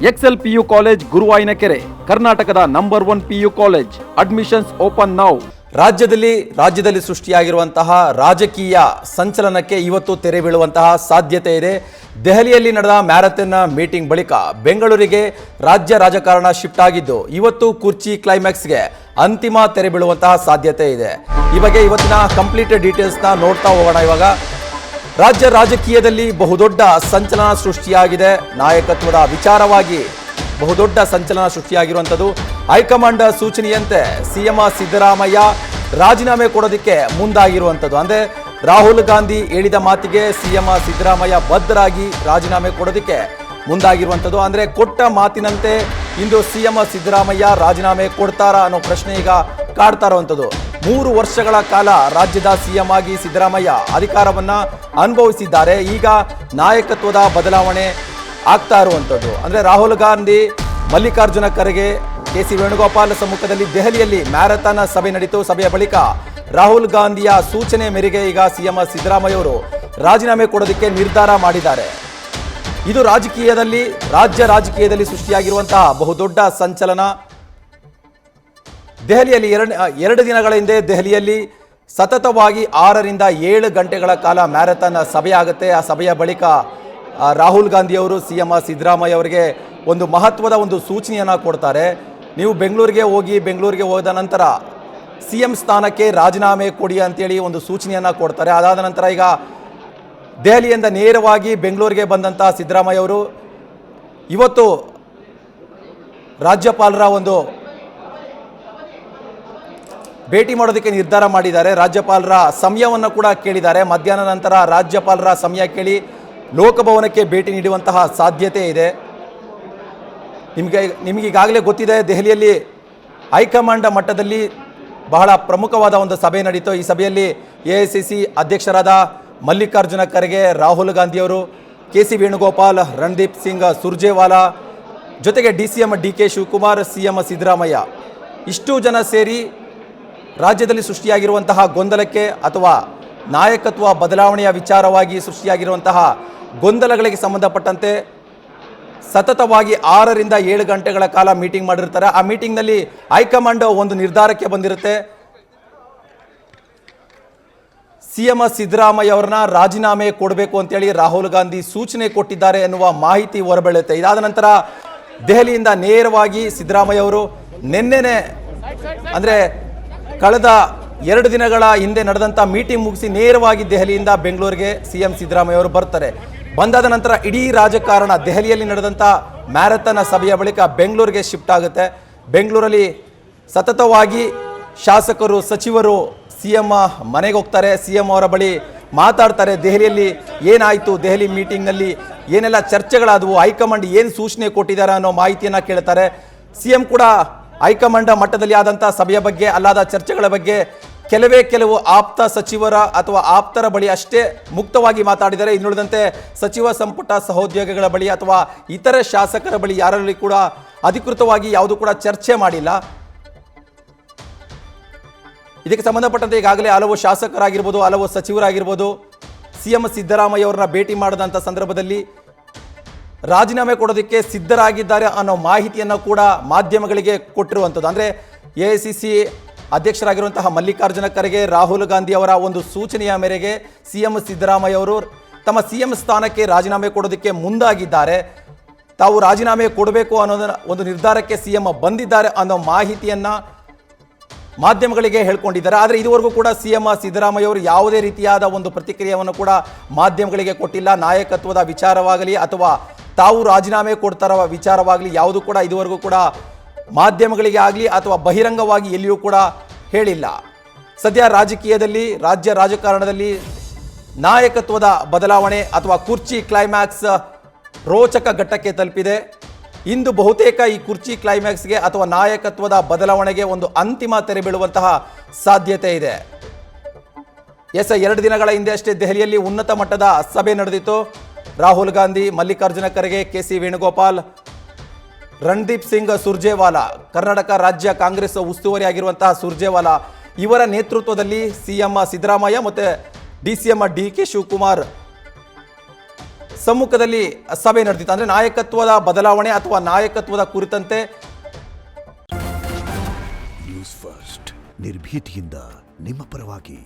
Excel PU college ಗುರುವಾಯಿನಕೆರೆ, ಕರ್ನಾಟಕದ number 1 PU college. Admissions open now. ರಾಜ್ಯದಲ್ಲಿ ಸೃಷ್ಟಿಯಾಗಿರುವಂತಹ ರಾಜಕೀಯ ಸಂಚಲನಕ್ಕೆ ಇವತ್ತು ತೆರೆ ಬೀಳುವಂತಹ ಸಾಧ್ಯತೆ ಇದೆ. ದೆಹಲಿಯಲ್ಲಿ ನಡೆದ ಮ್ಯಾರಥಾನ್ ಮೀಟಿಂಗ್ ಬಳಿಕ ಬೆಂಗಳೂರಿಗೆ ರಾಜ್ಯ ರಾಜಕಾರಣ ಶಿಫ್ಟ್ ಆಗಿದ್ದು ಇವತ್ತು ಕುರ್ಚಿ ಕ್ಲೈಮ್ಯಾಕ್ಸ್ಗೆ ಅಂತಿಮ ತೆರೆ ಬೀಳುವಂತಹ ಸಾಧ್ಯತೆ ಇದೆ. ಈ ಬಗ್ಗೆ ಇವತ್ತಿನ ಕಂಪ್ಲೀಟ್ ಡೀಟೇಲ್ಸ್ನ ನೋಡ್ತಾ ಹೋಗೋಣ. ಇವಾಗ ರಾಜ್ಯ ರಾಜಕೀಯದಲ್ಲಿ ಬಹುದೊಡ್ಡ ಸಂಚಲನ ಸೃಷ್ಟಿಯಾಗಿದೆ. ನಾಯಕತ್ವದ ವಿಚಾರವಾಗಿ ಬಹುದೊಡ್ಡ ಸಂಚಲನ ಸೃಷ್ಟಿಯಾಗಿರುವಂಥದ್ದು. ಹೈಕಮಾಂಡ್ ಸೂಚನೆಯಂತೆ ಸಿಎಂ ಸಿದ್ದರಾಮಯ್ಯ ರಾಜೀನಾಮೆ ಕೊಡೋದಕ್ಕೆ ಮುಂದಾಗಿರುವಂಥದ್ದು. ಅಂದರೆ ರಾಹುಲ್ ಗಾಂಧಿ ಹೇಳಿದ ಮಾತಿಗೆ ಸಿಎಂ ಸಿದ್ದರಾಮಯ್ಯ ಬದ್ಧರಾಗಿ ರಾಜೀನಾಮೆ ಕೊಡೋದಕ್ಕೆ ಮುಂದಾಗಿರುವಂಥದ್ದು. ಅಂದರೆ ಕೊಟ್ಟ ಮಾತಿನಂತೆ ಇಂದು ಸಿಎಂ ಸಿದ್ದರಾಮಯ್ಯ ರಾಜೀನಾಮೆ ಕೊಡ್ತಾರಾ ಅನ್ನೋ ಪ್ರಶ್ನೆ ಈಗ ಕಾಡ್ತಾ ಇರುವಂಥದ್ದು. 3 ವರ್ಷಗಳ ಕಾಲ ರಾಜ್ಯದ ಸಿಎಂ ಆಗಿ ಸಿದ್ದರಾಮಯ್ಯ ಅಧಿಕಾರವನ್ನ ಅನುಭವಿಸಿದ್ದಾರೆ. ಈಗ ನಾಯಕತ್ವದ ಬದಲಾವಣೆ ಆಗ್ತಾ ಇರುವಂಥದ್ದು. ಅಂದರೆ ರಾಹುಲ್ ಗಾಂಧಿ, ಮಲ್ಲಿಕಾರ್ಜುನ ಖರ್ಗೆ, ಕೆ.ಸಿ. ವೇಣುಗೋಪಾಲ್ ಸಮ್ಮುಖದಲ್ಲಿ ದೆಹಲಿಯಲ್ಲಿ ಮ್ಯಾರಥಾನ್ ಸಭೆ ನಡೆಯಿತು. ಸಭೆಯ ಬಳಿಕ ರಾಹುಲ್ ಗಾಂಧಿಯ ಸೂಚನೆ ಮೇರೆಗೆ ಈಗ ಸಿಎಂ ಸಿದ್ದರಾಮಯ್ಯ ಅವರು ರಾಜೀನಾಮೆ ಕೊಡೋದಕ್ಕೆ ನಿರ್ಧಾರ ಮಾಡಿದ್ದಾರೆ. ಇದು ರಾಜ್ಯ ರಾಜಕೀಯದಲ್ಲಿ ಸೃಷ್ಟಿಯಾಗಿರುವಂತಹ ಬಹುದೊಡ್ಡ ಸಂಚಲನ. ದೆಹಲಿಯಲ್ಲಿ ಎರಡು ದಿನಗಳ ಹಿಂದೆ ದೆಹಲಿಯಲ್ಲಿ ಸತತವಾಗಿ 6 ರಿಂದ 7 ಗಂಟೆಗಳ ಕಾಲ ಮ್ಯಾರಥಾನ್ ಸಭೆ ಆಗುತ್ತೆ. ಆ ಸಭೆಯ ಬಳಿಕ ರಾಹುಲ್ ಗಾಂಧಿ ಅವರು ಸಿಎಂ ಸಿದ್ದರಾಮಯ್ಯ ಅವರಿಗೆ ಒಂದು ಮಹತ್ವದ ಒಂದು ಸೂಚನೆಯನ್ನು ಕೊಡ್ತಾರೆ. ನೀವು ಬೆಂಗಳೂರಿಗೆ ಹೋದ ನಂತರ ಸಿಎಂ ಸ್ಥಾನಕ್ಕೆ ರಾಜೀನಾಮೆ ಕೊಡಿ ಅಂತೇಳಿ ಒಂದು ಸೂಚನೆಯನ್ನು ಕೊಡ್ತಾರೆ. ಅದಾದ ನಂತರ ಈಗ ದೆಹಲಿಯಿಂದ ನೇರವಾಗಿ ಬೆಂಗಳೂರಿಗೆ ಬಂದಂಥ ಸಿದ್ದರಾಮಯ್ಯ ಅವರು ಇವತ್ತು ರಾಜ್ಯಪಾಲರ ಒಂದು ಭೇಟಿ ಮಾಡೋದಕ್ಕೆ ನಿರ್ಧಾರ ಮಾಡಿದ್ದಾರೆ. ರಾಜ್ಯಪಾಲರ ಸಮಯವನ್ನು ಕೂಡ ಕೇಳಿದ್ದಾರೆ. ಮಧ್ಯಾಹ್ನ ನಂತರ ರಾಜ್ಯಪಾಲರ ಸಮಯ ಕೇಳಿ ಲೋಕಭವನಕ್ಕೆ ಭೇಟಿ ನೀಡುವಂತಹ ಸಾಧ್ಯತೆ ಇದೆ. ನಿಮಗೀಗಾಗಲೇ ಗೊತ್ತಿದೆ, ದೆಹಲಿಯಲ್ಲಿ ಹೈಕಮಾಂಡ್ ಮಟ್ಟದಲ್ಲಿ ಬಹಳ ಪ್ರಮುಖವಾದ ಒಂದು ಸಭೆ ನಡೀತು. ಈ ಸಭೆಯಲ್ಲಿ AICC ಅಧ್ಯಕ್ಷರಾದ ಮಲ್ಲಿಕಾರ್ಜುನ ಖರ್ಗೆ, ರಾಹುಲ್ ಗಾಂಧಿಯವರು, ಕೆ.ಸಿ. ವೇಣುಗೋಪಾಲ್, ರಣದೀಪ್ ಸಿಂಗ್ ಸುರ್ಜೇವಾಲಾ, ಜೊತೆಗೆ DCM DK Shivakumar, CM Siddaramaiah ಇಷ್ಟು ಜನ ಸೇರಿ ರಾಜ್ಯದಲ್ಲಿ ಸೃಷ್ಟಿಯಾಗಿರುವಂತಹ ಗೊಂದಲಕ್ಕೆ ಅಥವಾ ನಾಯಕತ್ವ ಬದಲಾವಣೆಯ ವಿಚಾರವಾಗಿ ಸೃಷ್ಟಿಯಾಗಿರುವಂತಹ ಗೊಂದಲಗಳಿಗೆ ಸಂಬಂಧಪಟ್ಟಂತೆ ಸತತವಾಗಿ 6 ರಿಂದ 7 ಗಂಟೆಗಳ ಕಾಲ ಮೀಟಿಂಗ್ ಮಾಡಿರ್ತಾರೆ. ಆ ಮೀಟಿಂಗ್ನಲ್ಲಿ ಹೈಕಮಾಂಡ್ ಒಂದು ನಿರ್ಧಾರಕ್ಕೆ ಬಂದಿರುತ್ತೆ. ಸಿಎಂ ಸಿದ್ದರಾಮಯ್ಯ ಅವರನ್ನ ರಾಜೀನಾಮೆ ಕೊಡಬೇಕು ಅಂತೇಳಿ ರಾಹುಲ್ ಗಾಂಧಿ ಸೂಚನೆ ಕೊಟ್ಟಿದ್ದಾರೆ ಎನ್ನುವ ಮಾಹಿತಿ ಹೊರಬೀಳುತ್ತೆ. ಇದಾದ ನಂತರ ದೆಹಲಿಯಿಂದ ನೇರವಾಗಿ ಸಿದ್ದರಾಮಯ್ಯ ಅವರು ನಿನ್ನೆನೆ ಅಂದರೆ ಕಳೆದ 2 ದಿನಗಳ ಹಿಂದೆ ನಡೆದಂಥ ಮೀಟಿಂಗ್ ಮುಗಿಸಿ ನೇರವಾಗಿ ದೆಹಲಿಯಿಂದ ಬೆಂಗಳೂರಿಗೆ ಸಿಎಂ ಸಿದ್ದರಾಮಯ್ಯ ಅವರು ಬರ್ತಾರೆ. ಬಂದಾದ ನಂತರ ಇಡೀ ರಾಜಕಾರಣ ದೆಹಲಿಯಲ್ಲಿ ನಡೆದಂಥ ಮ್ಯಾರಥಾನ್ ಸಭೆಯ ಬಳಿಕ ಬೆಂಗಳೂರಿಗೆ ಶಿಫ್ಟ್ ಆಗುತ್ತೆ. ಬೆಂಗಳೂರಲ್ಲಿ ಸತತವಾಗಿ ಶಾಸಕರು, ಸಚಿವರು ಸಿಎಂ ಮನೆಗೆ ಹೋಗ್ತಾರೆ. ಸಿಎಂ ಅವರ ಬಳಿ ಮಾತಾಡ್ತಾರೆ. ದೆಹಲಿಯಲ್ಲಿ ಏನಾಯಿತು, ದೆಹಲಿ ಮೀಟಿಂಗ್ನಲ್ಲಿ ಏನೆಲ್ಲ ಚರ್ಚೆಗಳಾದವು, ಹೈಕಮಾಂಡ್ ಏನು ಸೂಚನೆ ಕೊಟ್ಟಿದ್ದಾರೆ ಅನ್ನೋ ಮಾಹಿತಿಯನ್ನು ಕೇಳ್ತಾರೆ. ಸಿಎಂ ಕೂಡ ಹೈಕಮಾಂಡ್ ಮಟ್ಟದಲ್ಲಿ ಆದಂಥ ಸಭೆಯ ಬಗ್ಗೆ, ಅಲ್ಲಾದ ಚರ್ಚೆಗಳ ಬಗ್ಗೆ ಕೆಲವು ಆಪ್ತ ಸಚಿವರ ಅಥವಾ ಆಪ್ತರ ಬಳಿ ಅಷ್ಟೇ ಮುಕ್ತವಾಗಿ ಮಾತಾಡಿದರೆ. ಇನ್ನುಳಿದಂತೆ ಸಚಿವ ಸಂಪುಟ ಸಹೋದ್ಯೋಗಿಗಳ ಬಳಿ ಅಥವಾ ಇತರೆ ಶಾಸಕರ ಬಳಿ ಯಾರಲ್ಲಿ ಕೂಡ ಅಧಿಕೃತವಾಗಿ ಯಾವುದು ಕೂಡ ಚರ್ಚೆ ಮಾಡಿಲ್ಲ. ಇದಕ್ಕೆ ಸಂಬಂಧಪಟ್ಟಂತೆ ಈಗಾಗಲೇ ಹಲವು ಶಾಸಕರಾಗಿರ್ಬೋದು, ಹಲವು ಸಚಿವರಾಗಿರ್ಬೋದು ಸಿಎಂ ಸಿದ್ದರಾಮಯ್ಯ ಅವರನ್ನ ಭೇಟಿ ಮಾಡಿದಂಥ ಸಂದರ್ಭದಲ್ಲಿ ರಾಜೀನಾಮೆ ಕೊಡೋದಕ್ಕೆ ಸಿದ್ಧರಾಗಿದ್ದಾರೆ ಅನ್ನೋ ಮಾಹಿತಿಯನ್ನು ಕೂಡ ಮಾಧ್ಯಮಗಳಿಗೆ ಕೊಟ್ಟಿರುವಂಥದ್ದು. ಅಂದರೆ AICC ಅಧ್ಯಕ್ಷರಾಗಿರುವಂತಹ ಮಲ್ಲಿಕಾರ್ಜುನ ಖರ್ಗೆ, ರಾಹುಲ್ ಗಾಂಧಿ ಅವರ ಒಂದು ಸೂಚನೆಯ ಮೇರೆಗೆ ಸಿಎಂ ಸಿದ್ದರಾಮಯ್ಯ ಅವರು ತಮ್ಮ ಸಿಎಂ ಸ್ಥಾನಕ್ಕೆ ರಾಜೀನಾಮೆ ಕೊಡೋದಕ್ಕೆ ಮುಂದಾಗಿದ್ದಾರೆ. ತಾವು ರಾಜೀನಾಮೆ ಕೊಡಬೇಕು ಅನ್ನೋದನ್ನ ಒಂದು ನಿರ್ಧಾರಕ್ಕೆ ಸಿಎಂ ಬಂದಿದ್ದಾರೆ ಅನ್ನೋ ಮಾಹಿತಿಯನ್ನು ಮಾಧ್ಯಮಗಳಿಗೆ ಹೇಳ್ಕೊಂಡಿದ್ದಾರೆ. ಆದರೆ ಇದುವರೆಗೂ ಕೂಡ ಸಿಎಂ ಸಿದ್ದರಾಮಯ್ಯ ಅವರು ಯಾವುದೇ ರೀತಿಯಾದ ಒಂದು ಪ್ರತಿಕ್ರಿಯೆಯನ್ನು ಕೂಡ ಮಾಧ್ಯಮಗಳಿಗೆ ಕೊಟ್ಟಿಲ್ಲ. ನಾಯಕತ್ವದ ವಿಚಾರವಾಗಲಿ ಅಥವಾ ತಾವು ರಾಜೀನಾಮೆ ಕೊಡ್ತಾರ ವಿಚಾರವಾಗಲಿ ಯಾವುದು ಕೂಡ ಇದುವರೆಗೂ ಕೂಡ ಮಾಧ್ಯಮಗಳಿಗೆ ಆಗಲಿ ಅಥವಾ ಬಹಿರಂಗವಾಗಿ ಎಲ್ಲಿಯೂ ಕೂಡ ಹೇಳಿಲ್ಲ. ಸದ್ಯ ರಾಜ್ಯ ರಾಜಕಾರಣದಲ್ಲಿ ನಾಯಕತ್ವದ ಬದಲಾವಣೆ ಅಥವಾ ಕುರ್ಚಿ ಕ್ಲೈಮ್ಯಾಕ್ಸ್ ರೋಚಕ ಘಟ್ಟಕ್ಕೆ ತಲುಪಿದೆ. ಇಂದು ಬಹುತೇಕ ಈ ಕುರ್ಚಿ ಕ್ಲೈಮ್ಯಾಕ್ಸ್ಗೆ ಅಥವಾ ನಾಯಕತ್ವದ ಬದಲಾವಣೆಗೆ ಒಂದು ಅಂತಿಮ ತೆರೆ ಬೀಳುವಂತಹ ಸಾಧ್ಯತೆ ಇದೆ. 2 ದಿನಗಳ ಹಿಂದೆ ಅಷ್ಟೇ ದೆಹಲಿಯಲ್ಲಿ ಉನ್ನತ ಮಟ್ಟದ ಸಭೆ ನಡೆದಿತ್ತು. ರಾಹುಲ್ ಗಾಂಧಿ, ಮಲ್ಲಿಕಾರ್ಜುನ ಖರ್ಗೆ, ಕೆ.ಸಿ. ವೇಣುಗೋಪಾಲ್, ರಣದೀಪ್ ಸಿಂಗ್ ಸುರ್ಜೇವಾಲಾ, ಕರ್ನಾಟಕ ರಾಜ್ಯ ಕಾಂಗ್ರೆಸ್ ಉಸ್ತುವಾರಿ ಆಗಿರುವಂತಹ ಸುರ್ಜೇವಾಲಾ ಇವರ ನೇತೃತ್ವದಲ್ಲಿ ಸಿಎಂ ಸಿದ್ದರಾಮಯ್ಯ ಮತ್ತು DCM DK ಶಿವಕುಮಾರ್ ಸಮ್ಮುಖದಲ್ಲಿ ಸಭೆ ನಡೆದಿತ್ತು. ಅಂದರೆ ನಾಯಕತ್ವದ ಬದಲಾವಣೆ ಅಥವಾ ನಾಯಕತ್ವದ ಕುರಿತಂತೆ. ನ್ಯೂಸ್ ಫಸ್ಟ್ ನಿರ್ಭೀತಿಯಿಂದ ನಿಮ್ಮ ಪರವಾಗಿ.